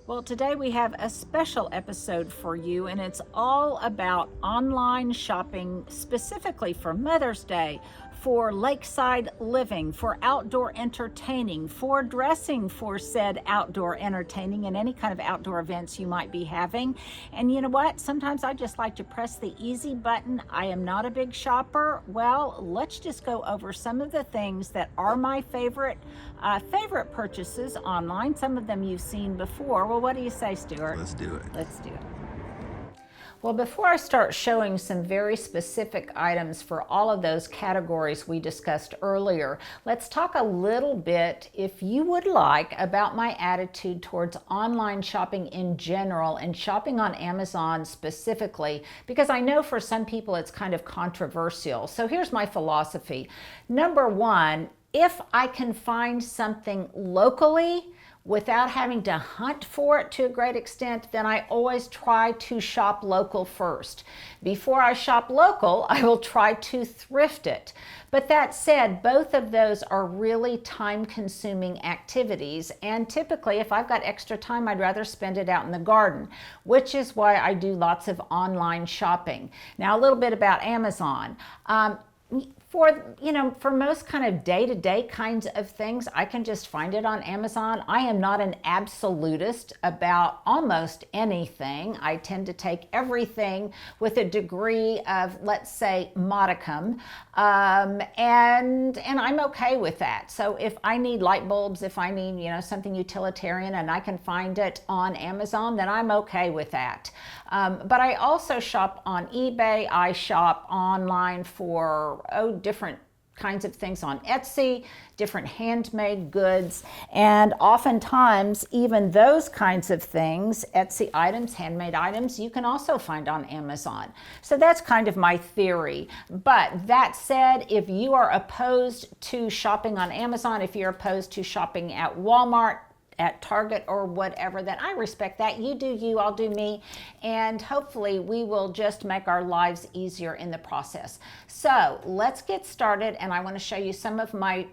Well, today we have a special episode for you, and it's all about online shopping specifically for Mother's Day, for lakeside living, for outdoor entertaining, for dressing for said outdoor entertaining and any kind of outdoor events you might be having. And you know what? Sometimes I just like to press the easy button. I am not a big shopper. Well, let's just go over some of the things that are my favorite purchases online. Some of them you've seen before. Well, what do you say, Stuart? Let's do it. Let's do it. Well, before I start showing some very specific items for all of those categories we discussed earlier, let's talk a little bit, if you would like, about my attitude towards online shopping in general and shopping on Amazon specifically, because I know for some people it's kind of controversial. So here's my philosophy. Number one, if I can find something locally without having to hunt for it to a great extent, then I always try to shop local first. Before I shop local, I will try to thrift it. But that said, both of those are really time-consuming activities, and typically if I've got extra time, I'd rather spend it out in the garden, which is why I do lots of online shopping. Now, a little bit about Amazon. For most kind of day-to-day kinds of things, I can just find it on Amazon. I am not an absolutist about almost anything. I tend to take everything with a degree of, let's say, modicum, and I'm okay with that. So if I need light bulbs, if I need something utilitarian and I can find it on Amazon, then I'm okay with that. But I also shop on eBay. I shop online for different kinds of things on Etsy, different handmade goods, and oftentimes even those kinds of things, Etsy items, handmade items, you can also find on Amazon. So that's kind of my theory. But that said, if you are opposed to shopping on Amazon, if you're opposed to shopping at Walmart, at Target or whatever, then I respect that. You do you, I'll do me, and hopefully we will just make our lives easier in the process. So let's get started, and I want to show you some of my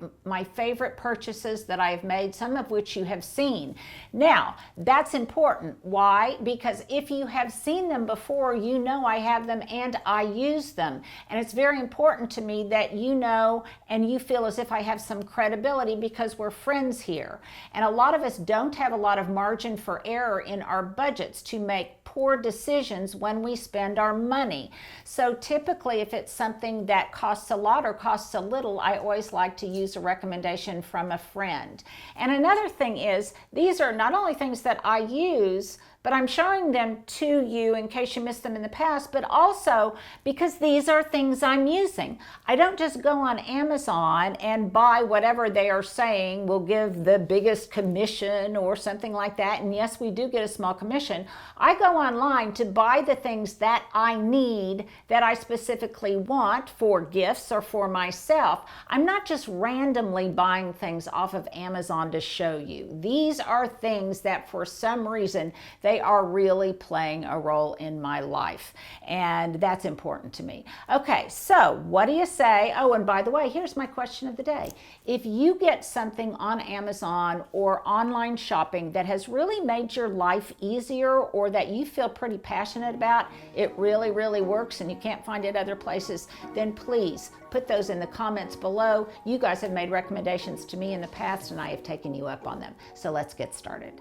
favorite purchases that I have made, some of which you have seen. Now, that's important. Why? Because if you have seen them before, you know I have them and I use them. And it's very important to me that you know and you feel as if I have some credibility because we're friends here. And a lot of us don't have a lot of margin for error in our budgets to make poor decisions when we spend our money. So typically, if it's something that costs a lot or costs a little, I always like to use a recommendation from a friend. And another thing is, these are not only things that I use, but I'm showing them to you in case you missed them in the past, but also because these are things I'm using. I don't just go on Amazon and buy whatever they are saying will give the biggest commission or something like that. And yes, we do get a small commission. I go online to buy the things that I need, that I specifically want for gifts or for myself. I'm not just randomly buying things off of Amazon to show you. These are things that for some reason, they are really playing a role in my life, and that's important to me. Okay, so what do you say? Oh, and by the way, here's my question of the day. If you get something on Amazon or online shopping that has really made your life easier or that you feel pretty passionate about, it really, really works and you can't find it other places, then please put those in the comments below. You guys have made recommendations to me in the past and I have taken you up on them. So let's get started.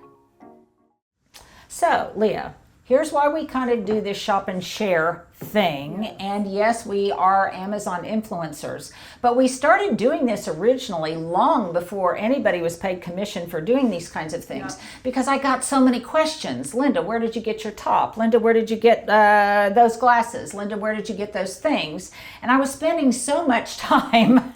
So, Leah, here's why we kind of do this shop and share thing. And yes, we are Amazon influencers, but we started doing this originally long before anybody was paid commission for doing these kinds of things, because I got so many questions. Linda, where did you get your top? Linda, where did you get those glasses? Linda, where did you get those things? And I was spending so much time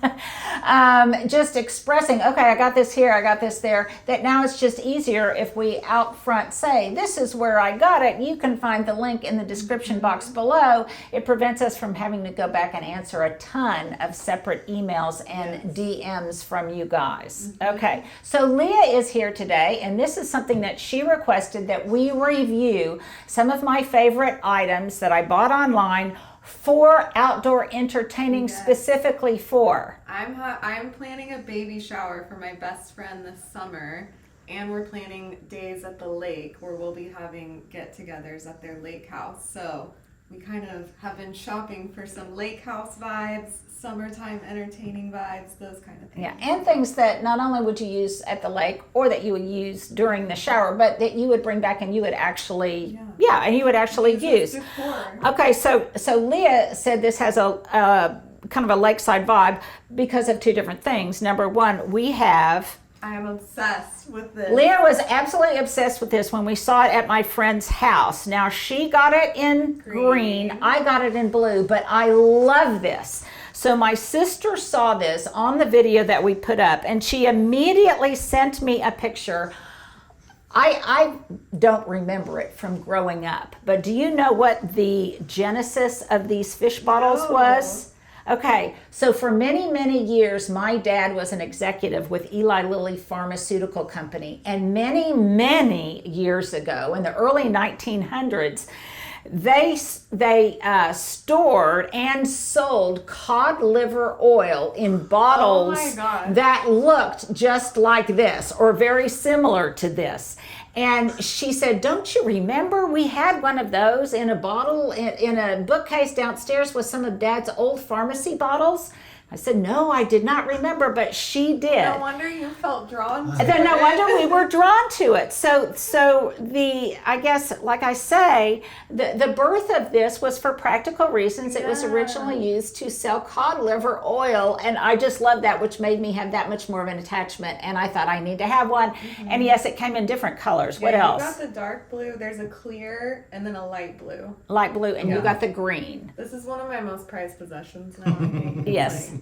just expressing, okay, I got this here, I got this there, that now it's just easier if we out front say, this is where I got it. You can find the link in the description box below. It prevents us from having to go back and answer a ton of separate emails and DMs from you guys. Okay, so Leah is here today, and this is something that she requested that we review some of my favorite items that I bought online for outdoor entertaining, specifically for. I'm planning a baby shower for my best friend this summer. and we're planning days at the lake where we'll be having get-togethers at their lake house. So we kind of have been shopping for some lake house vibes, summertime entertaining vibes, those kind of things. Yeah, and things that not only would you use at the lake or that you would use during the shower, but that you would bring back and you would actually, and you would actually use. Decor. Okay, so Leah said this has a kind of a lakeside vibe because of two different things. Number one, I am obsessed with this. Leah was absolutely obsessed with this when we saw it at my friend's house. Now, she got it in green. I got it in blue, but I love this. So my sister saw this on the video that we put up, and she immediately sent me a picture. I don't remember it from growing up, but do you know what the genesis of these fish bottles was? Okay, so for many, many years, my dad was an executive with Eli Lilly Pharmaceutical Company. And many, many years ago, in the early 1900s, they stored and sold cod liver oil in bottles that looked just like this or very similar to this. And she said, don't you remember we had one of those in a bottle in a bookcase downstairs with some of Dad's old pharmacy bottles? I said, no, I did not remember, but she did. No wonder you felt drawn to it. Then no wonder we were drawn to it. So I guess, like I say, the birth of this was for practical reasons. It was originally used to sell cod liver oil, and I just love that, which made me have that much more of an attachment. And I thought I need to have one. And yes, it came in different colors. What else? You got the dark blue. There's a clear and then a light blue. Light blue, and you got the green. This is one of my most prized possessions now. I think. Yes.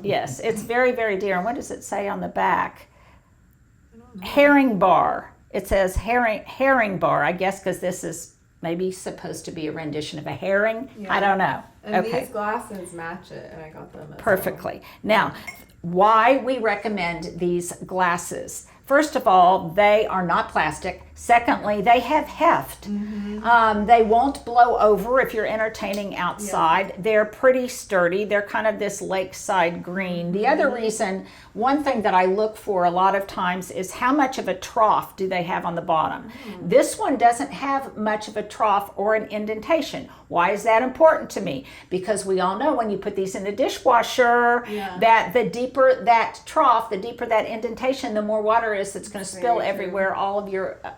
Yes, it's very, very dear. And what does it say on the back? I don't know. Herring bar. It says herring bar, I guess, because this is maybe supposed to be a rendition of a herring. I don't know. And these glasses match it, and I got them perfectly. Now, why we recommend these glasses. First of all, they are not plastic. Secondly, they have heft. They won't blow over if you're entertaining outside. They're pretty sturdy. They're kind of this lakeside green. The other reason, one thing that I look for a lot of times is how much of a trough do they have on the bottom. This one doesn't have much of a trough or an indentation. Why is that important to me? Because we all know when you put these in the dishwasher, that the deeper that trough, the deeper that indentation, the more water is that's going to spill everywhere,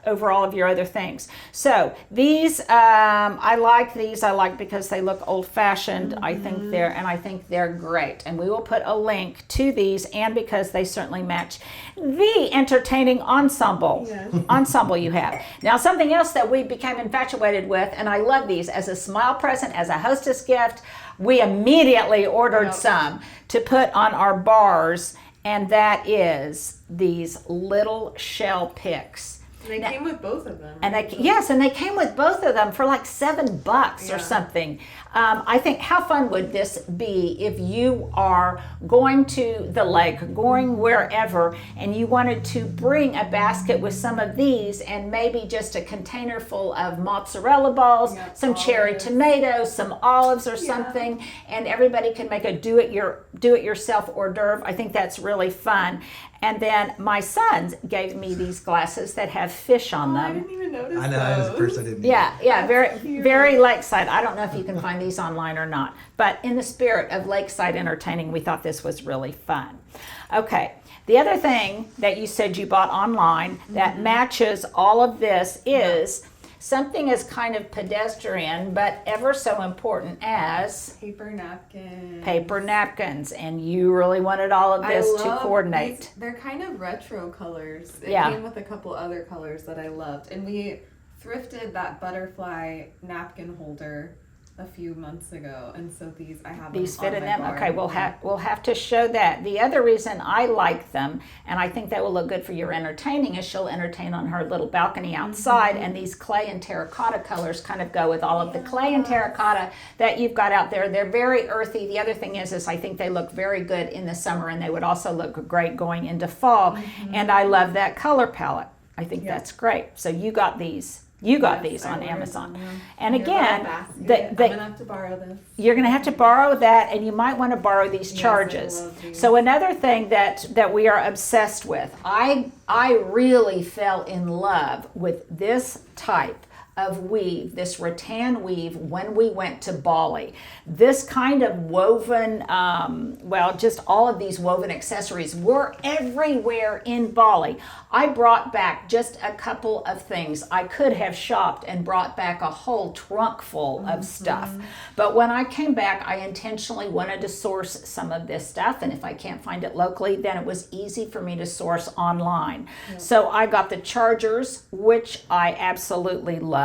over all of your other things. So these, I like these. I like because they look old-fashioned. I think they're great. And we will put a link to these, and because they certainly match the entertaining ensemble you have. Now, something else that we became infatuated with, and I love these as a smile present, as a hostess gift. We immediately ordered some to put on our bars, and that is these little shell picks. They came with both of them. And they came with both of them for like $7 or something. I think, how fun would this be if you are going to the lake, going wherever, and you wanted to bring a basket with some of these and maybe just a container full of mozzarella balls, some cherry tomatoes, some olives or something, and everybody can make a do-it-yourself hors d'oeuvre. I think that's really fun. And then my sons gave me these glasses that have fish on them. I didn't even notice I know, that was the first I didn't. Yeah, very lakeside. I don't know if you can find these online or not, but in the spirit of lakeside entertaining, we thought this was really fun. Okay, the other thing that you said you bought online that matches all of this is something as kind of pedestrian, but ever so important as paper napkins. And you really wanted all of this to coordinate. They're kind of retro colors. It came with a couple other colors that I loved. And we thrifted that butterfly napkin holder a few months ago, and so I have these fit in them. Okay, we'll have to show that. The other reason I like them, and I think that will look good for your entertaining, is she'll entertain on her little balcony outside, and these clay and terracotta colors kind of go with all of the clay and terracotta that you've got out there. They're very earthy. The other thing is I think they look very good in the summer, and they would also look great going into fall. And I love that color palette. I think that's great. So you got these You got Yes, these I on ordered Amazon. them, yeah. And Here's our again, basket. I'm the, gonna have to borrow this. you're going to have to borrow that, and you might want to borrow these Yes, I charges. love these. So another thing that we are obsessed with, I really fell in love with this type of weave, this rattan weave, when we went to Bali. This kind of woven, just all of these woven accessories were everywhere in Bali. I brought back just a couple of things. I could have shopped and brought back a whole trunk full of stuff. But when I came back, I intentionally wanted to source some of this stuff. And if I can't find it locally, then it was easy for me to source online. So I got the chargers, which I absolutely love.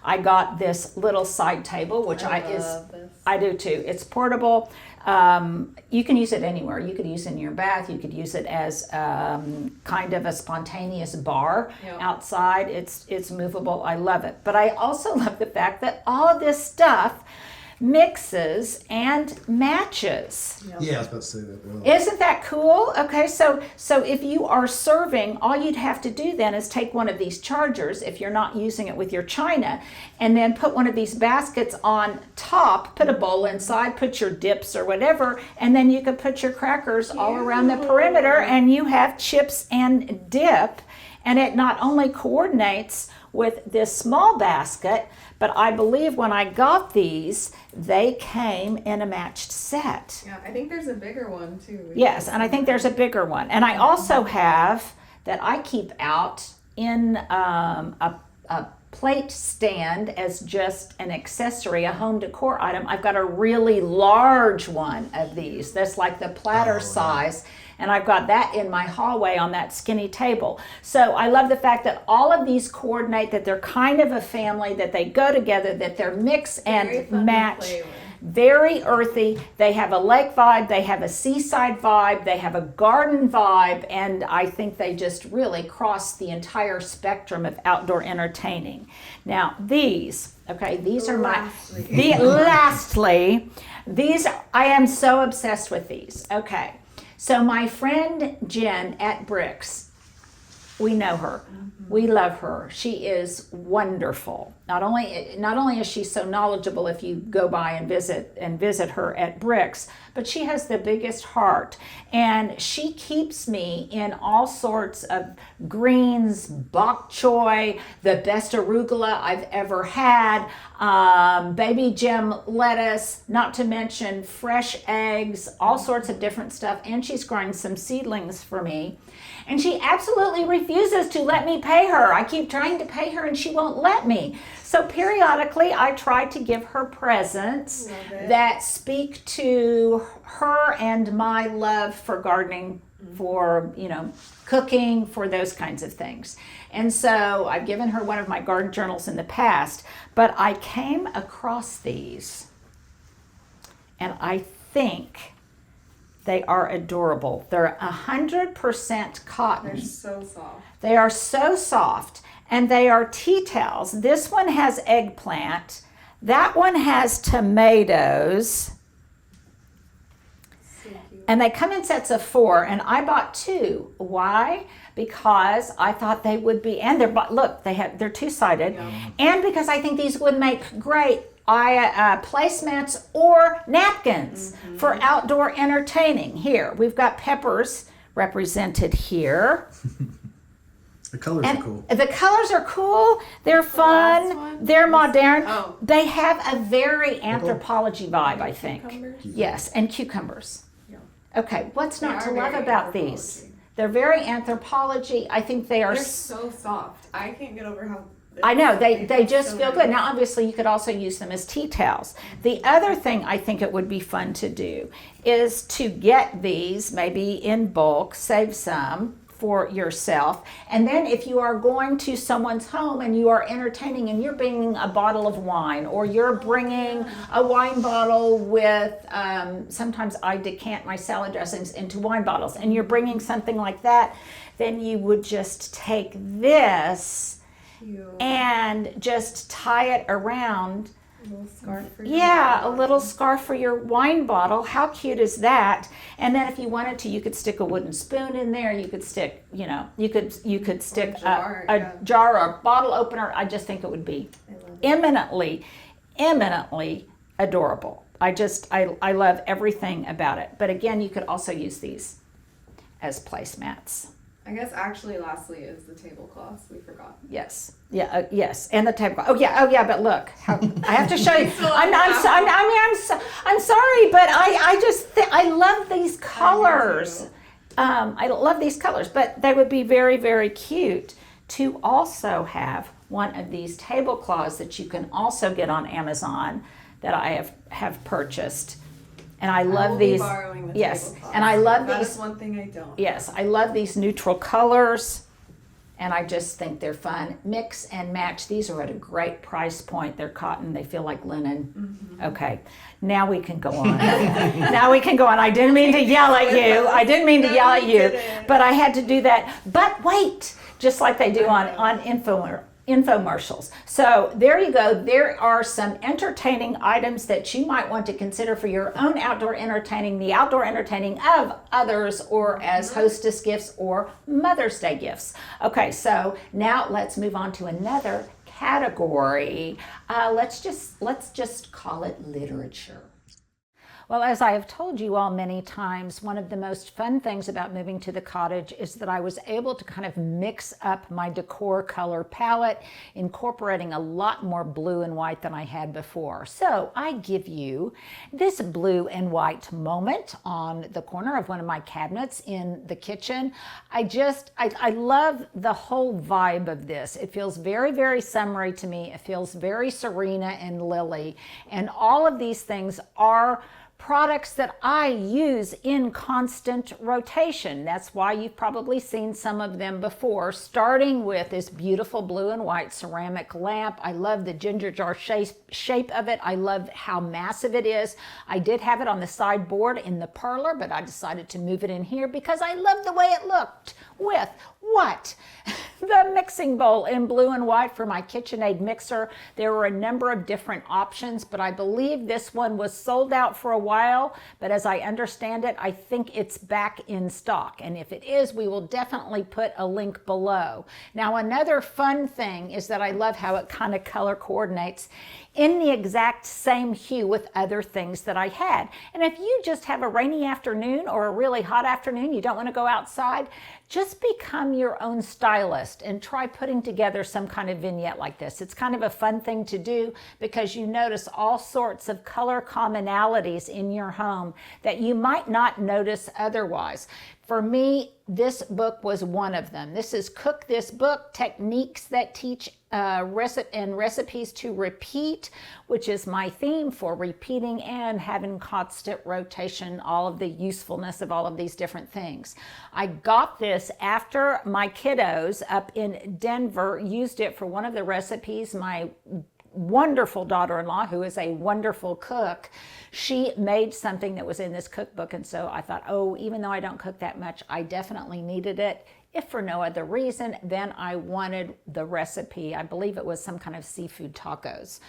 I got this little side table, which I love this. I do too. It's portable. You can use it anywhere. You could use it in your bath. You could use it as kind of a spontaneous bar outside. It's movable. I love it. But I also love the fact that all of this stuff mixes and matches. Yeah, I was about to say that. Isn't that cool? Okay, so if you are serving, all you'd have to do then is take one of these chargers, if you're not using it with your china, and then put one of these baskets on top, put a bowl inside, put your dips or whatever, and then you could put your crackers all around the perimeter, and you have chips and dip, and it not only coordinates with this small basket, but I believe when I got these, they came in a matched set. Yeah, I think there's a bigger one too. Yes, and I think there's a bigger one. And I also have that I keep out in a plate stand as just an accessory, a home decor item. I've got a really large one of these that's like the platter size. And I've got that in my hallway on that skinny table. So I love the fact that all of these coordinate, that they're kind of a family, that they go together, that they're mix and match. Very earthy. They have a lake vibe, they have a seaside vibe, they have a garden vibe, and I think they just really cross the entire spectrum of outdoor entertaining. Now these are my, lastly, these, I am so obsessed with these. Okay. So my friend Jen at Bricks, we know her. We love her. She is wonderful. Not only is she so knowledgeable if you go by and visit her at Bricks, but she has the biggest heart. And she keeps me in all sorts of greens, bok choy, the best arugula I've ever had, baby gem lettuce, not to mention fresh eggs, all sorts of different stuff. And she's growing some seedlings for me. And she absolutely refuses to let me pay her. I keep trying to pay her and she won't let me. So periodically I try to give her presents that speak to her and my love for gardening, for, cooking, for those kinds of things. And so I've given her one of my garden journals in the past, but I came across these and I think they are adorable. They're 100% cotton. They're so soft. They are so soft, and they are tea towels. This one has eggplant. That one has tomatoes. So cute. And they come in sets of 4, and I bought 2. Why? Because I thought they would be, and they're two-sided, and because I think these would make great placemats or napkins for outdoor entertaining. Here, we've got peppers represented here. The colors are cool. The colors are cool. They're fun. They're modern. Oh. They have a very anthropology vibe, I think. Cucumbers? Yes, and cucumbers. Yeah. Okay, what's not They to are love very about these? anthropology. They're very anthropology. I think they are. They're so soft. I can't get over how. I know, they just so feel good. Now, obviously, you could also use them as tea towels. The other thing I think it would be fun to do is to get these maybe in bulk, save some for yourself. And then if you are going to someone's home and you are entertaining and you're bringing a bottle of wine, or you're bringing a wine bottle with, sometimes I decant my salad dressings into wine bottles, and you're bringing something like that, then you would just take this cute. and just tie it around A little scarf for Yeah, a little scarf for your wine bottle. How cute is that? And then if you wanted to, you could stick a wooden spoon in there. You could stick, you could stick a jar or a bottle opener. I just think it would be eminently adorable. I love everything about it. But again, you could also use these as placemats. I guess actually lastly is the tablecloths. We forgot. Yes. Yeah. Yes. And the tablecloth. Oh yeah. But look, I have to show you. I'm sorry, but I love these colors. I love these colors, but they would be very, very cute to also have one of these tablecloths that you can also get on Amazon that I have purchased. And I love these. Yes, and I love these. That's one thing I don't. Yes, I love these neutral colors, and I just think they're fun. Mix and match. These are at a great price point. They're cotton. They feel like linen. Mm-hmm. Okay, now we can go on. I didn't mean to yell at you. But I had to do that. But wait, just like they do on infomercials. So there you go. There are some entertaining items that you might want to consider for your own outdoor entertaining, the outdoor entertaining of others, or as hostess gifts or Mother's Day gifts. Okay, so now let's move on to another category. Let's just call it literature. Well, as I have told you all many times, one of the most fun things about moving to the cottage is that I was able to kind of mix up my decor color palette, incorporating a lot more blue and white than I had before. So I give you this blue and white moment on the corner of one of my cabinets in the kitchen. I love the whole vibe of this. It feels very, very summery to me. It feels very Serena and Lily. And all of these things are products that I use in constant rotation. That's why you've probably seen some of them before, starting with this beautiful blue and white ceramic lamp. I love the ginger jar shape of it. I love how massive it is. I did have it on the sideboard in the parlor, but I decided to move it in here because I love the way it looked with what? The mixing bowl in blue and white for my KitchenAid mixer. There were a number of different options, but I believe this one was sold out for a while, but as I understand it, I think it's back in stock. And if it is, we will definitely put a link below. Now, another fun thing is that I love how it kind of color coordinates in the exact same hue with other things that I had. And if you just have a rainy afternoon or a really hot afternoon, you don't want to go outside, just become your own stylist and try putting together some kind of vignette like this. It's kind of a fun thing to do because you notice all sorts of color commonalities in your home that you might not notice otherwise. For me, this book was one of them. This is Cook This Book, Techniques That Teach Recipes to Repeat, which is my theme for repeating and having constant rotation, all of the usefulness of all of these different things. I got this after my kiddos up in Denver used it for one of the recipes. My wonderful daughter-in-law, who is a wonderful cook, she made something that was in this cookbook, and so I thought, oh, even though I don't cook that much, I definitely needed it. If for no other reason, then I wanted the recipe. I believe it was some kind of seafood tacos.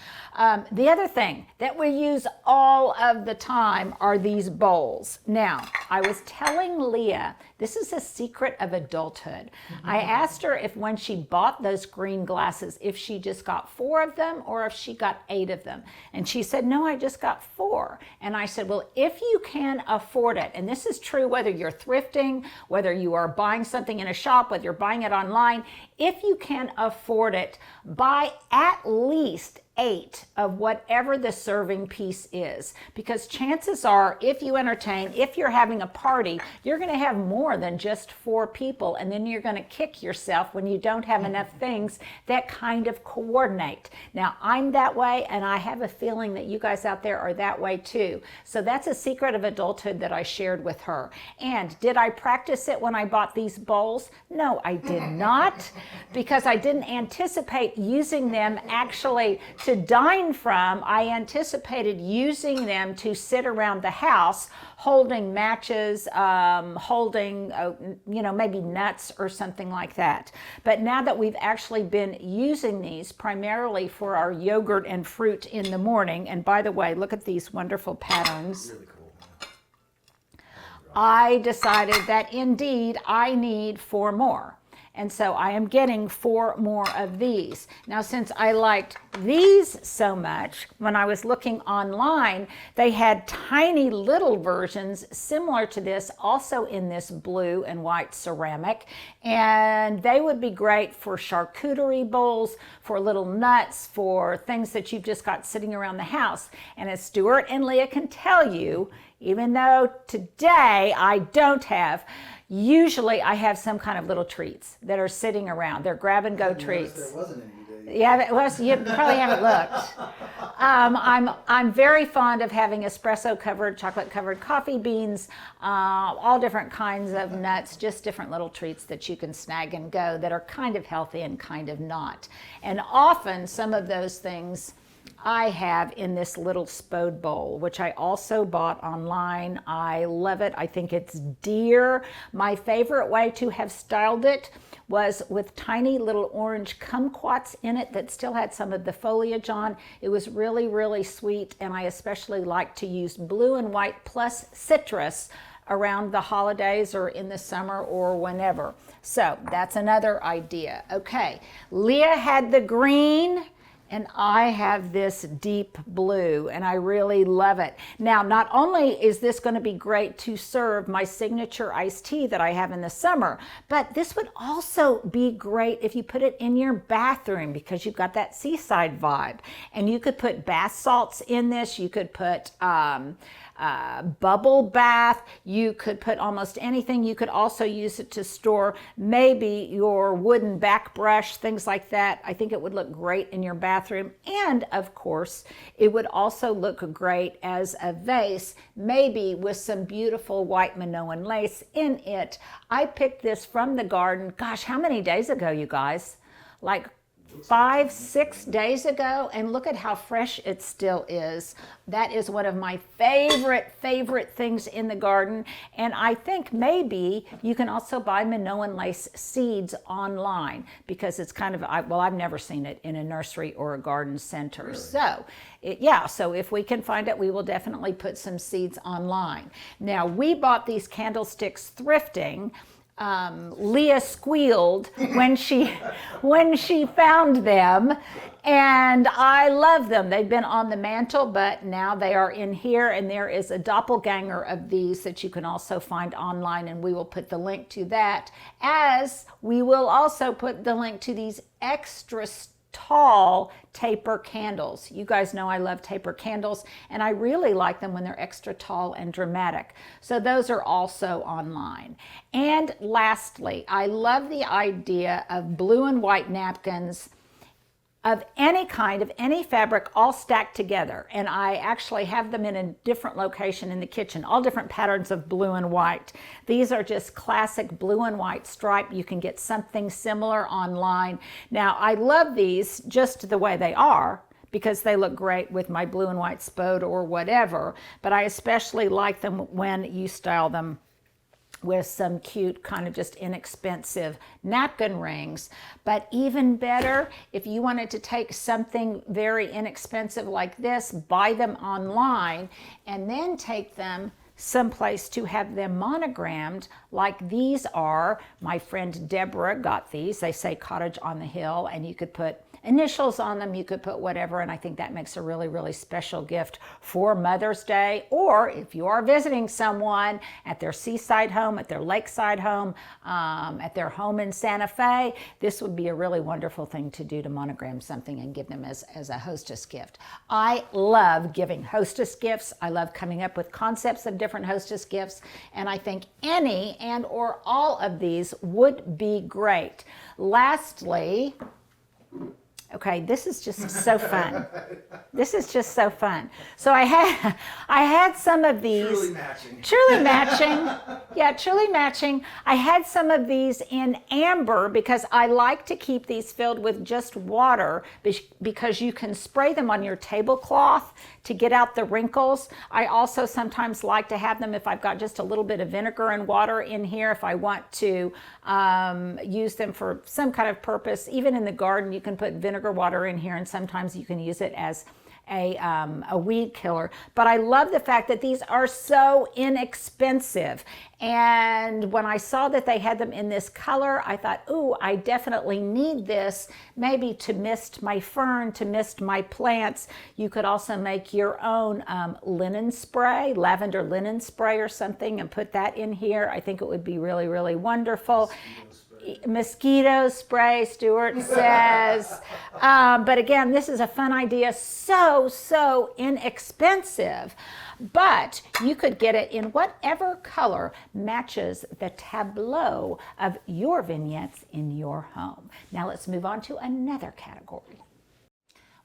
The other thing that we use all of the time are these bowls. Now, I was telling Leah, this is a secret of adulthood. I asked her if when she bought those green glasses, if she just got 4 of them or if she got 8 of them. And she said, no, I just got 4. And I said, well, if you can afford it, and this is true whether you're thrifting, whether you are buying something in a shop, whether you're buying it online, if you can afford it, buy at least 8 of whatever the serving piece is, because chances are if you entertain, if you're having a party, you're going to have more than just 4 people, and then you're going to kick yourself when you don't have enough things that kind of coordinate. Now, I'm that way, and I have a feeling that you guys out there are that way too. So that's a secret of adulthood that I shared with her. And did I practice it when I bought these bowls? No, I did not, because I didn't anticipate using them actually to to dine from, I anticipated using them to sit around the house holding matches, holding, maybe nuts or something like that. But now that we've actually been using these primarily for our yogurt and fruit in the morning, and by the way, look at these wonderful patterns. Really cool. I decided that indeed I need 4 more. And so I am getting 4 more of these. Now, since I liked these so much, when I was looking online, they had tiny little versions similar to this, also in this blue and white ceramic. And they would be great for charcuterie bowls, for little nuts, for things that you've just got sitting around the house. And as Stuart and Leah can tell you, even though today I don't have, usually I have some kind of little treats that are sitting around. They're grab and go treats. There wasn't any today. Yeah, it was, you probably haven't looked. I'm very fond of having espresso covered, chocolate covered coffee beans, all different kinds of nuts, just different little treats that you can snag and go that are kind of healthy and kind of not. And often some of those things I have in this little spode bowl, which I also bought online. I love it. I think it's dear. My favorite way to have styled it was with tiny little orange kumquats in it that still had some of the foliage on. It was really, really sweet, and I especially like to use blue and white plus citrus around the holidays or in the summer or whenever. So that's another idea. Okay, Leah had the green, and I have this deep blue, and I really love it. Now, not only is this going to be great to serve my signature iced tea that I have in the summer, but this would also be great if you put it in your bathroom because you've got that seaside vibe. And you could put bath salts in this. You could put bubble bath. You could put almost anything. You could also use it to store maybe your wooden back brush, things like that. I think it would look great in your bathroom. And of course, it would also look great as a vase, maybe with some beautiful white Minoan lace in it. I picked this from the garden. Gosh, how many days ago, you guys? Like 5, 6 days ago, and look at how fresh it still is. That is one of my favorite things in the garden. And I think maybe you can also buy Minoan lace seeds online because it's kind of, I've never seen it in a nursery or a garden center. Really? So so if we can find it, we will definitely put some seeds online. Now, we bought these candlesticks thrifting. Leah squealed when she found them, and I love them. They've been on the mantle, but now they are in here, and there is a doppelganger of these that you can also find online, and we will put the link to that, as we will also put the link to these extra tall taper candles. You guys know I love taper candles, and I really like them when they're extra tall and dramatic. So those are also online. And lastly, I love the idea of blue and white napkins of any kind, of any fabric, all stacked together. And I actually have them in a different location in the kitchen, all different patterns of blue and white. These are just classic blue and white stripe. You can get something similar online. Now, I love these just the way they are because they look great with my blue and white spode or whatever, but I especially like them when you style them with some cute, kind of just inexpensive napkin rings. But even better, if you wanted to take something very inexpensive like this, buy them online, and then take them someplace to have them monogrammed like these are. My friend Deborah got these. They say Cottage on the Hill, and you could put initials on them, you could put whatever, and I think that makes a really, really special gift for Mother's Day, or if you are visiting someone at their seaside home, at their lakeside home, at their home in Santa Fe, this would be a really wonderful thing to do, to monogram something and give them as a hostess gift. I love giving hostess gifts. I love coming up with concepts of different hostess gifts, and I think any and or all of these would be great. Lastly, Okay, this is just so fun. This is just so fun. So I had some of these. Truly matching. Truly matching. Yeah, truly matching. I had some of these in amber because I like to keep these filled with just water because you can spray them on your tablecloth to get out the wrinkles. I also sometimes like to have them if I've got just a little bit of vinegar and water in here if I want to use them for some kind of purpose. Even in the garden, you can put vinegar water in here, and sometimes you can use it as a weed killer. But I love the fact that these are so inexpensive. And when I saw that they had them in this color, I thought, ooh, I definitely need this, maybe to mist my fern, to mist my plants. You could also make your own linen spray, lavender linen spray or something, and put that in here. I think it would be really, really wonderful. Mosquito spray, Stuart says. But again, this is a fun idea. So inexpensive. But you could get it in whatever color matches the tableau of your vignettes in your home. Now let's move on to another category.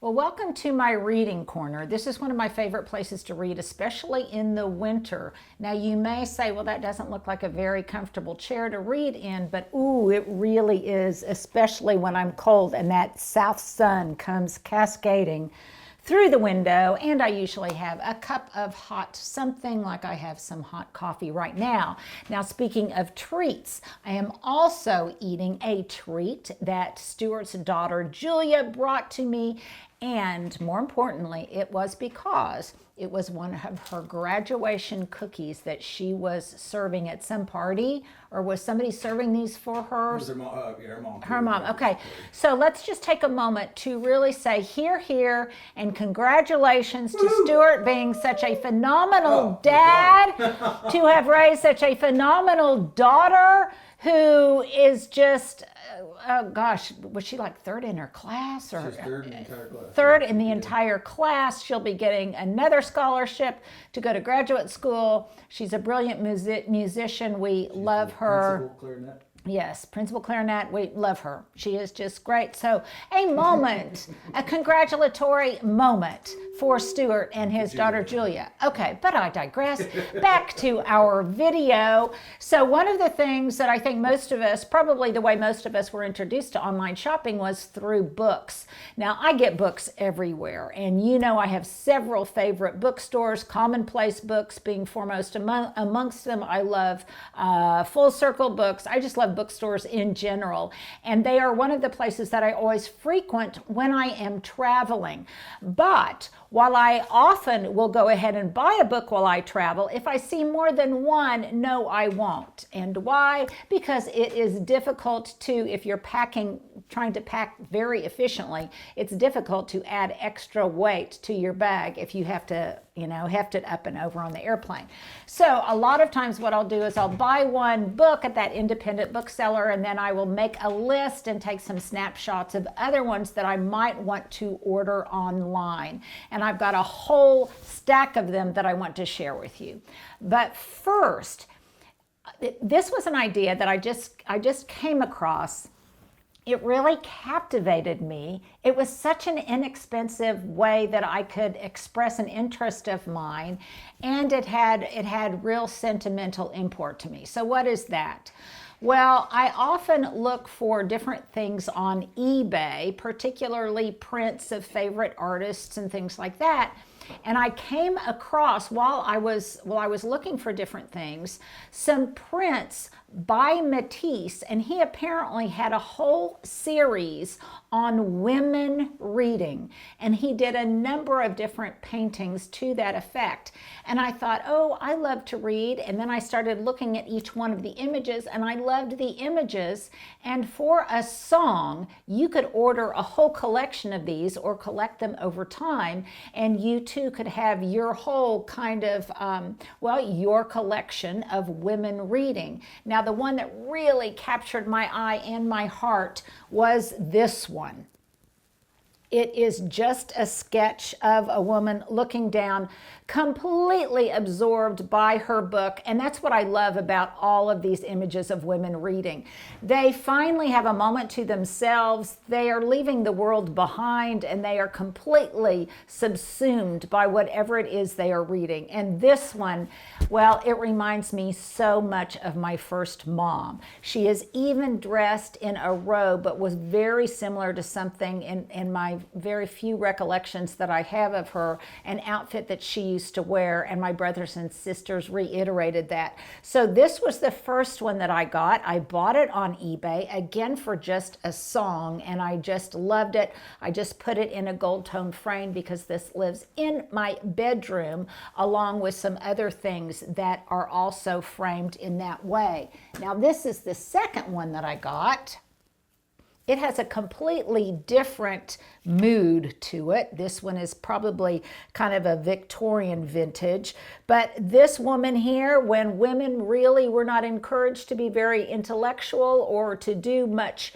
Well, welcome to my reading corner. This is one of my favorite places to read, especially in the winter. Now, you may say, well, that doesn't look like a very comfortable chair to read in, but ooh, it really is, especially when I'm cold and that south sun comes cascading through the window, and I usually have a cup of hot something, like I have some hot coffee right now. Now, speaking of treats, I am also eating a treat that Stuart's daughter Julia brought to me, and more importantly, it was because it was one of her graduation cookies that she was serving at some party, or was somebody serving these for her? It was her mom. Yeah, her mom. Her mom. Okay. So let's just take a moment to really say here, and congratulations to Stuart being such a phenomenal dad, to have raised such a phenomenal daughter who is just, oh gosh, was she like third in her class? Or She's third in the entire class. Third in the entire class. She'll be getting another scholarship to go to graduate school. She's a brilliant musician. We love her. Principal clarinet. Yes, principal clarinet, we love her. She is just great. So a moment, a congratulatory moment for Stuart and his daughter Julia. Okay, but I digress. Back to our video. So one of the things that I think most of us, probably the way most of us were introduced to online shopping, was through books. Now, I get books everywhere, and you know I have several favorite bookstores, Commonplace Books being foremost amongst them. I love Full Circle Books. I just love bookstores in general, and they are one of the places that I always frequent when I am traveling. But while I often will go ahead and buy a book while I travel, if I see more than one, no, I won't. And why? Because it is difficult to, if you're trying to pack very efficiently, it's difficult to add extra weight to your bag if you have to, heft it up and over on the airplane. So a lot of times what I'll do is I'll buy one book at that independent bookseller, and then I will make a list and take some snapshots of other ones that I might want to order online. And I've got a whole stack of them that I want to share with you. But first, this was an idea that I just came across. It really captivated me. It was such an inexpensive way that I could express an interest of mine, and it had real sentimental import to me. So what is that? Well, I often look for different things on eBay, particularly prints of favorite artists and things like that. And I came across, while I was looking for different things, some prints by Matisse, and he apparently had a whole series on women reading, and he did a number of different paintings to that effect. And I thought, oh, I love to read, and then I started looking at each one of the images, and I loved the images. And for a song, you could order a whole collection of these or collect them over time, and you too could have your whole kind of, your collection of women reading. Now, the one that really captured my eye and my heart was this one. It is just a sketch of a woman looking down, completely absorbed by her book. And that's what I love about all of these images of women reading. They finally have a moment to themselves. They are leaving the world behind, and they are completely subsumed by whatever it is they are reading. And this one, well, it reminds me so much of my first mom. She is even dressed in a robe, but was very similar to something in my very few recollections that I have of her, an outfit that she used to wear, and my brothers and sisters reiterated that. So this was the first one that I got. I bought it on eBay, again for just a song, and I just loved it. I just put it in a gold tone frame because this lives in my bedroom, along with some other things that are also framed in that way. Now this is the second one that I got. It has a completely different mood to it. This one is probably kind of a Victorian vintage. But this woman here, when women really were not encouraged to be very intellectual or to do much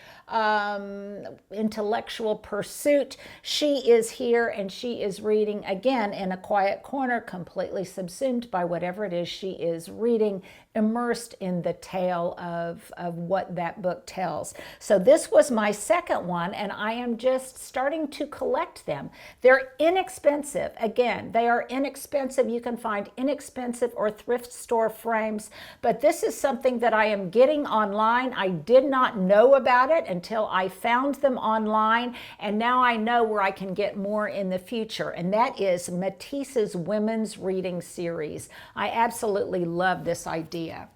intellectual pursuit, she is here and she is reading, again, in a quiet corner, completely subsumed by whatever it is she is reading, immersed in the tale of what that book tells. So this was my second one, and I am just starting to collect them. They're inexpensive. Again, they are inexpensive. You can find inexpensive or thrift store frames, but this is something that I am getting online. I did not know about it until I found them online, and now I know where I can get more in the future, and that is Matisse's Women's Reading Series. I absolutely love this idea.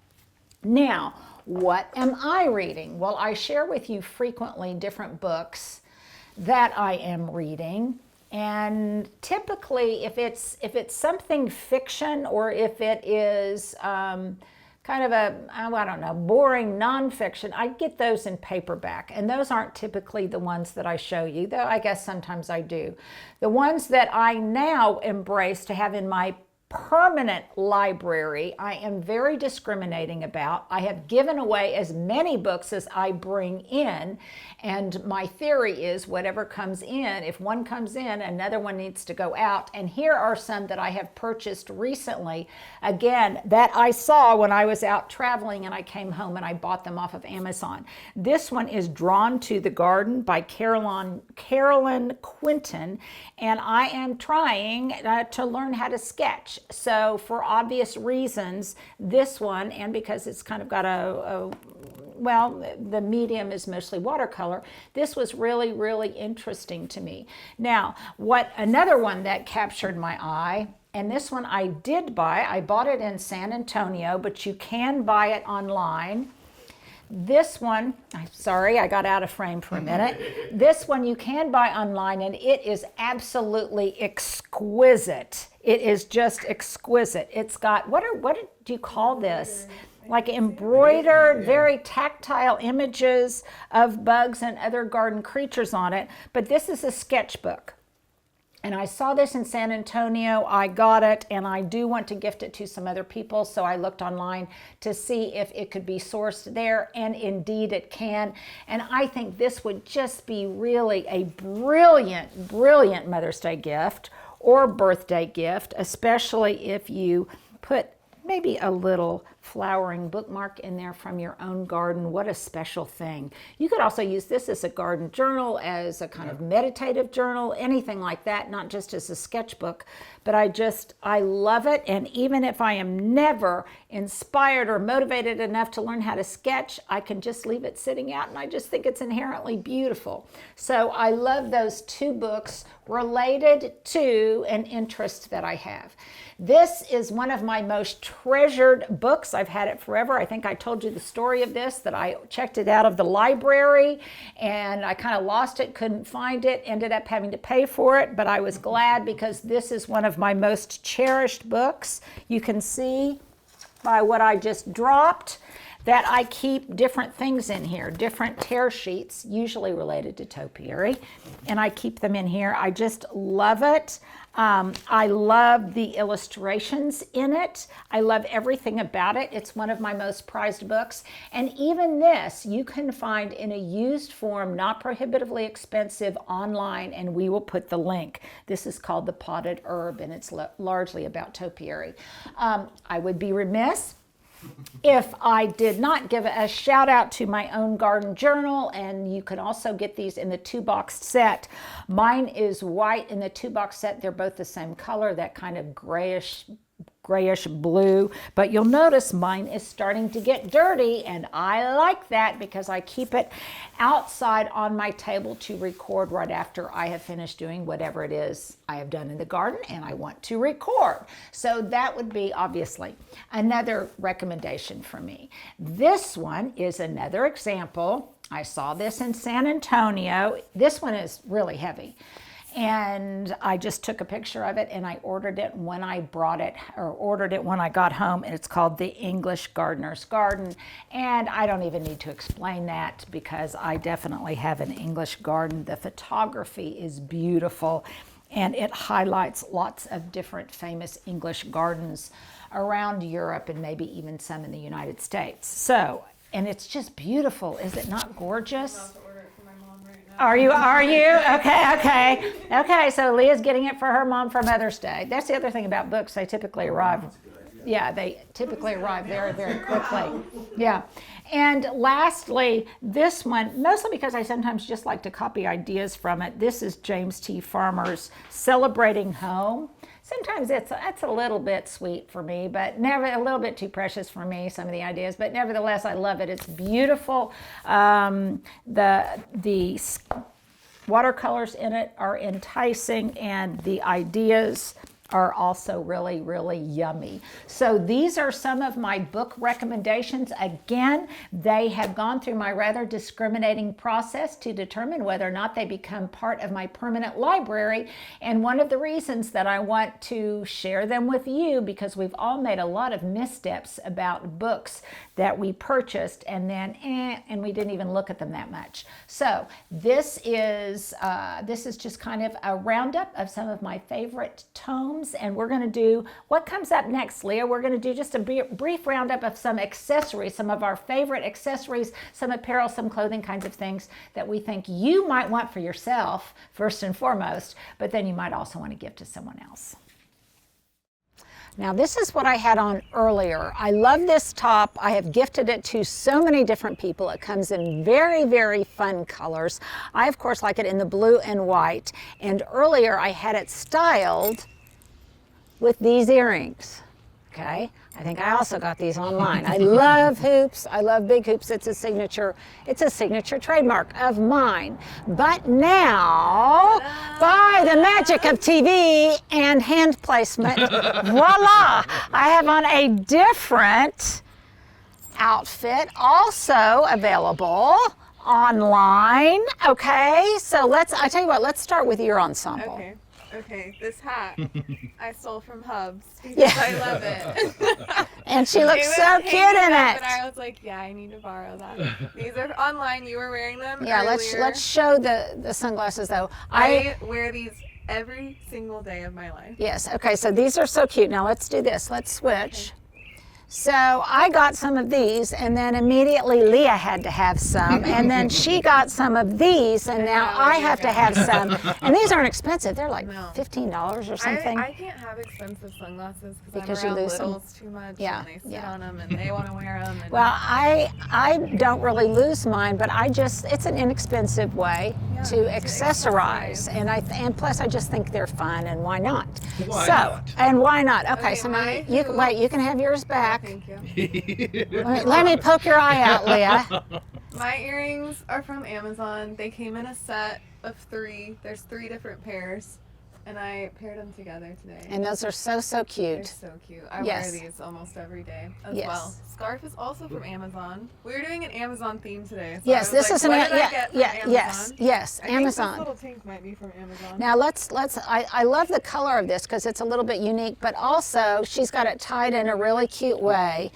Now, what am I reading? Well, I share with you frequently different books that I am reading, and typically if it's something fiction, or if it is kind of a, I don't know, boring nonfiction, I get those in paperback, and those aren't typically the ones that I show you, though I guess sometimes I do. The ones that I now embrace to have in my permanent library, I am very discriminating about. I have given away as many books as I bring in, and my theory is whatever comes in, if one comes in, another one needs to go out. And here are some that I have purchased recently, again, that I saw when I was out traveling and I came home and I bought them off of Amazon. This one is Drawn to the Garden by Carolyn Quinton, and I am trying to learn how to sketch. So for obvious reasons, this one, and because it's kind of got well, the medium is mostly watercolor, this was really, really interesting to me. Now, another one that captured my eye, and this one I did buy, I bought it in San Antonio, but you can buy it online. This one, I'm sorry, I got out of frame for a minute. This one you can buy online, and it is absolutely exquisite. It is just exquisite. It's got, what do you call this? Like embroidered, very tactile images of bugs and other garden creatures on it. But this is a sketchbook. And I saw this in San Antonio, I got it, and I do want to gift it to some other people, so I looked online to see if it could be sourced there, and indeed it can. And I think this would just be really a brilliant, brilliant Mother's Day gift or birthday gift, especially if you put maybe a little flowering bookmark in there from your own garden. What a special thing. You could also use this as a garden journal, as a kind of meditative journal, anything like that, not just as a sketchbook. But I love it. And even if I am never inspired or motivated enough to learn how to sketch, I can just leave it sitting out, and I just think it's inherently beautiful. So I love those two books related to an interest that I have. This is one of my most treasured books. I've had it forever. I think I told you the story of this, that I checked it out of the library and I kind of lost it, couldn't find it, ended up having to pay for it, but I was glad because this is one of my most cherished books. You can see by what I just dropped that I keep different things in here, different tear sheets, usually related to topiary, and I keep them in here. I just love it. I love the illustrations in it. I love everything about it. It's one of my most prized books. And even this, you can find in a used form, not prohibitively expensive, online, and we will put the link. This is called The Potted Herb, and it's largely about topiary. I would be remiss if I did not give a shout out to my own garden journal, and you can also get these in the 2-box set. Mine is white in the 2-box set. They're both the same color, that kind of grayish blue, but you'll notice mine is starting to get dirty, and I like that because I keep it outside on my table to record right after I have finished doing whatever it is I have done in the garden and I want to record. So that would be obviously another recommendation for me. This one is another example. I saw this in San Antonio. This one is really heavy. And I just took a picture of it and I ordered it when I brought it, or ordered it when I got home, and it's called The English Gardener's Garden. And I don't even need to explain that because I definitely have an English garden. The photography is beautiful and it highlights lots of different famous English gardens around Europe and maybe even some in the United States. So, and it's just beautiful. Is it not gorgeous? Are you? Okay, so Leah's getting it for her mom for Mother's Day. That's the other thing about books. They typically arrive. Yeah, they typically arrive very, very quickly. Yeah. And lastly, this one, mostly because I sometimes just like to copy ideas from it. This is James T. Farmer's Celebrating Home. Sometimes that's a little bit sweet for me, but never a little bit too precious for me, some of the ideas, but nevertheless, I love it. It's beautiful. The watercolors in it are enticing, and the ideas are also really, really yummy. So these are some of my book recommendations. Again, they have gone through my rather discriminating process to determine whether or not they become part of my permanent library. And one of the reasons that I want to share them with you, because we've all made a lot of missteps about books that we purchased and then and we didn't even look at them that much. So this is just kind of a roundup of some of my favorite tomes. And we're going to do what comes up next, Leah. We're going to do just a brief roundup of some accessories, some of our favorite accessories, some apparel, some clothing kinds of things that we think you might want for yourself, first and foremost, but then you might also want to give to someone else. Now this is what I had on earlier. I love this top. I have gifted it to so many different people. It comes in very, very fun colors. I, of course, like it in the blue and white. And earlier I had it styled with these earrings. Okay, I think I also got these online. I love hoops. I love big hoops. It's a signature trademark of mine. But now, by the magic of TV and hand placement, voila! I have on a different outfit, also available online. Okay, so I tell you what, let's start with your ensemble. Okay, this hat I stole from Hubs because I love it. And she looks so cute in it. But I was like, yeah, I need to borrow that. These are online. You were wearing them Yeah, earlier. let's show the sunglasses though. I wear these every single day of my life. Yes, okay, so these are so cute. Now let's do this. Let's switch. Okay. So I got some of these, and then immediately Leah had to have some, and then she got some of these, and now I have to have some. And these aren't expensive. They're like $15 or something. I can't have expensive sunglasses because you I'm around lose littles too much. Yeah, And they sit on them, and they want to wear them. Well, I don't really lose mine, but it's an inexpensive way to accessorize, and plus I just think they're fun, and why not? Why not? And why not? Okay, so now you can have yours back. Thank you. Let me poke your eye out, Leah. My earrings are from Amazon. They came in a set of 3. There's 3 different pairs. And I paired them together today. And those are so They're cute. so cute. I Yes. wear these almost every day as Yes. well. Scarf is also from Amazon. We were doing an Amazon theme today. So Yes, I was this like, is an what did I get from yes, Amazon? yes, I think Amazon. this little tank might be from Amazon. Now I love the color of this because it's a little bit unique, but also she's got it tied in a really cute way.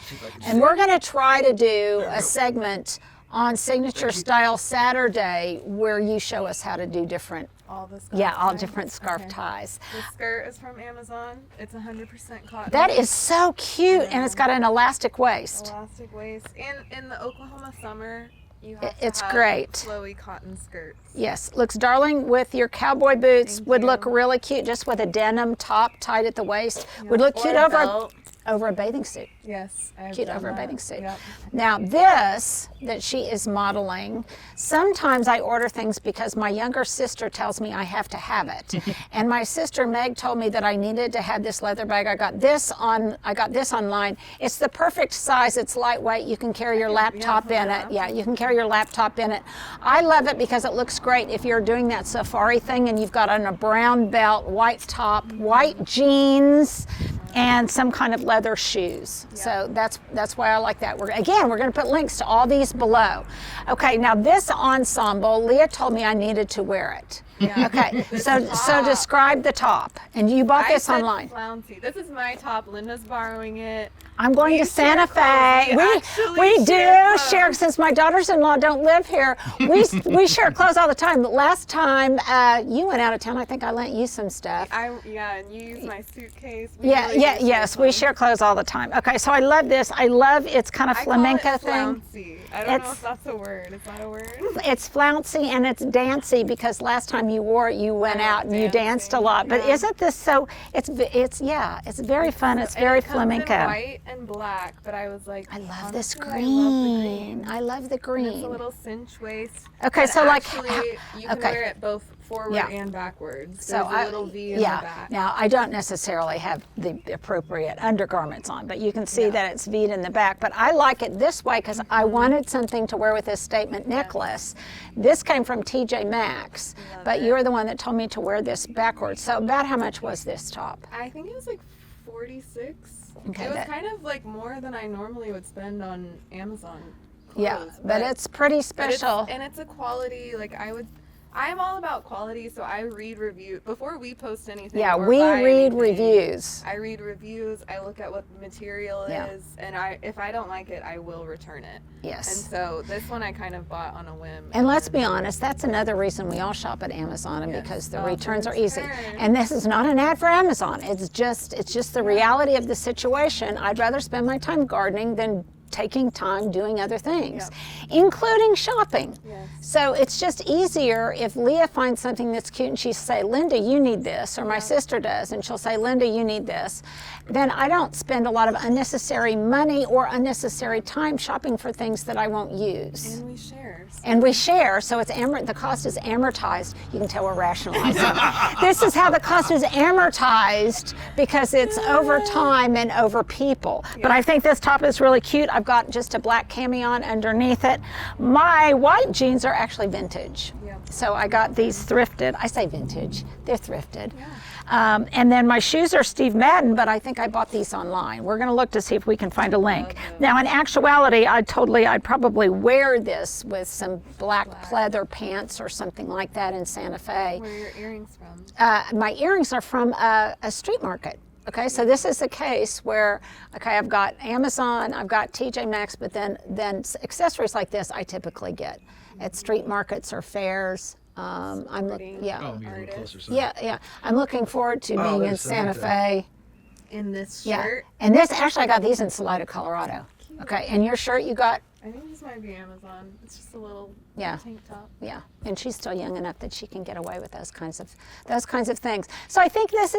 And we're going to try to do a segment on Signature Style Saturday where you show us how to do different, all the scarf all ties? different scarf Okay. ties. The skirt is from Amazon. It's 100% cotton. That is so cute, and it's got an elastic waist. Elastic waist. And in the Oklahoma summer, you have It's to have great. flowy cotton skirts. Yes, looks darling with your cowboy boots. Thank Would you. look really cute just with a denim top tied at the waist. Would look Or cute a over belt. over a bathing suit. Yes, I've Cute done over a that. bathing suit. Yep. Now this that she is modeling, sometimes I order things because my younger sister tells me I have to have it. And my sister Meg told me that I needed to have this leather bag. I got this online. It's the perfect size. It's lightweight. You can carry your laptop in it. Yeah, you can carry your laptop in it. I love it because it looks great if you're doing that safari thing and you've got on a brown belt, white top, white jeans, and some kind of leather shoes. So that's why I like that. We're going to put links to all these below. Okay, now this ensemble, Leah told me I needed to wear it. Yeah. Okay, so top. describe the top. And you bought this I said online. flouncy. This is my top. Linda's borrowing it. I'm going We to Santa share clothes. Fe. We We actually do share share, clothes. since my daughters-in-law don't live here. We share clothes all the time. But last time you went out of town, I think I lent you some stuff. And you use my suitcase. We Yeah, really yeah, do yes, share we clothes. share clothes all the time. Okay, so I love this. I love its kind of I call flamenco it thing. flouncy. I don't know It's- if that's a word. Is that a word? It's flouncy and it's dancey because last time you wore it, you went out and you danced a dancing, lot. But yeah. isn't this so? It's very fun. It's And very it comes in flamenco. white and black, but I was like, I love this honestly, I love the green. I love the And green. it's a little cinch waist. Okay, but so like, actually, you can okay. wear it both forward Yeah. and backwards. So There's a little V in the back. Now I don't necessarily have the appropriate undergarments on, but you can see that it's V'd in the back. But I like it this way because I wanted something to wear with this statement necklace. This came from TJ Maxx, but you're the one that told me to wear this backwards. So about how much was this top? I think it was like 46. Okay, it was that- kind of like more than I normally would spend on Amazon clothes. Yeah, but it's pretty but it's- special. and it's a quality, I'm all about quality, so I read reviews before we post anything. Yeah, or we buy read anything. reviews. I read reviews. I look at what the material Yeah. is, and if I don't like it, I will return it. Yes. And so this one I kind of bought on a whim. And let's be honest, that's another reason we all shop at Amazon, and Yes. because the Oh, returns for are easy. return. And this is not an ad for Amazon. It's just the reality of the situation. I'd rather spend my time gardening than taking time doing other things, including shopping. Yes. So it's just easier if Leah finds something that's cute and she say, Linda, you need this, or my sister does, and she'll say, Linda, you need this. Then I don't spend a lot of unnecessary money or unnecessary time shopping for things that I won't use. And we share. So And we share, so it's the cost is amortized. You can tell we're rationalizing. This is how the cost is amortized because it's over time and over people. But I think this top is really cute. I've got just a black cami on underneath it. My white jeans are actually vintage. Yep. So I got these thrifted. I say vintage, they're thrifted. And then my shoes are Steve Madden, but I think I bought these online. We're going to look to see if we can find a link. Now, in actuality, I'd probably wear this with some black pleather pants or something like that in Santa Fe. where are your earrings from? My earrings are from a street market. Okay, so this is a case where, I've got Amazon, I've got TJ Maxx, but then accessories like this I typically get at street markets or fairs. Pretty. Yeah. Oh, be a little closer. So. Yeah. I'm looking forward to being in there's Santa Samantha. Fe. In this Yeah. shirt. And this, actually, I got these in Salida, Colorado. Okay, and your shirt you got, I think this might be Amazon. It's just a little Yeah. tank top. yeah. And she's still young enough that she can get away with those kinds of things. So I think this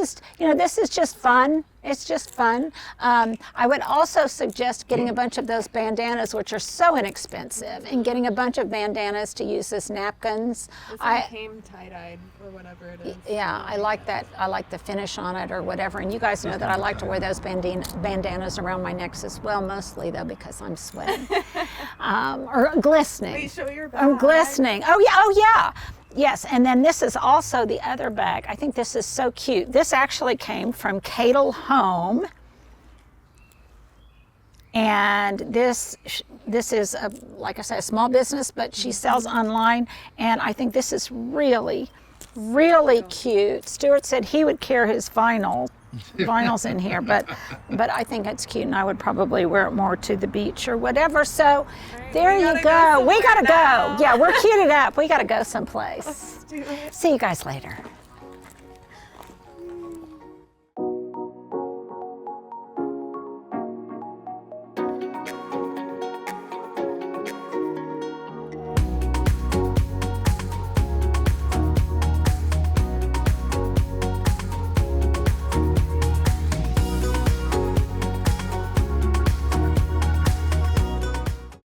is just fun. It's just fun. I would also suggest getting a bunch of those bandanas, which are so inexpensive, and getting a bunch of bandanas to use as napkins. This one came tie-dyed or whatever it is. Yeah, I like that. I like the finish on it or whatever. And you guys know that I like to wear those bandanas around my necks as well, mostly though because I'm sweating or glistening. Wait, show your I'm bag. glistening. Oh yeah. Yes, and then this is also the other bag. I think this is so cute. This actually came from Cadle Home. And this is, like I said, a small business, but she sells online. And I think this is really, really cute. Stuart said he would carry his vinyls in here, but I think it's cute, and I would probably wear it more to the beach or whatever. So there you go. We gotta go. Yeah, we're cuted up. We gotta go someplace. See you guys later.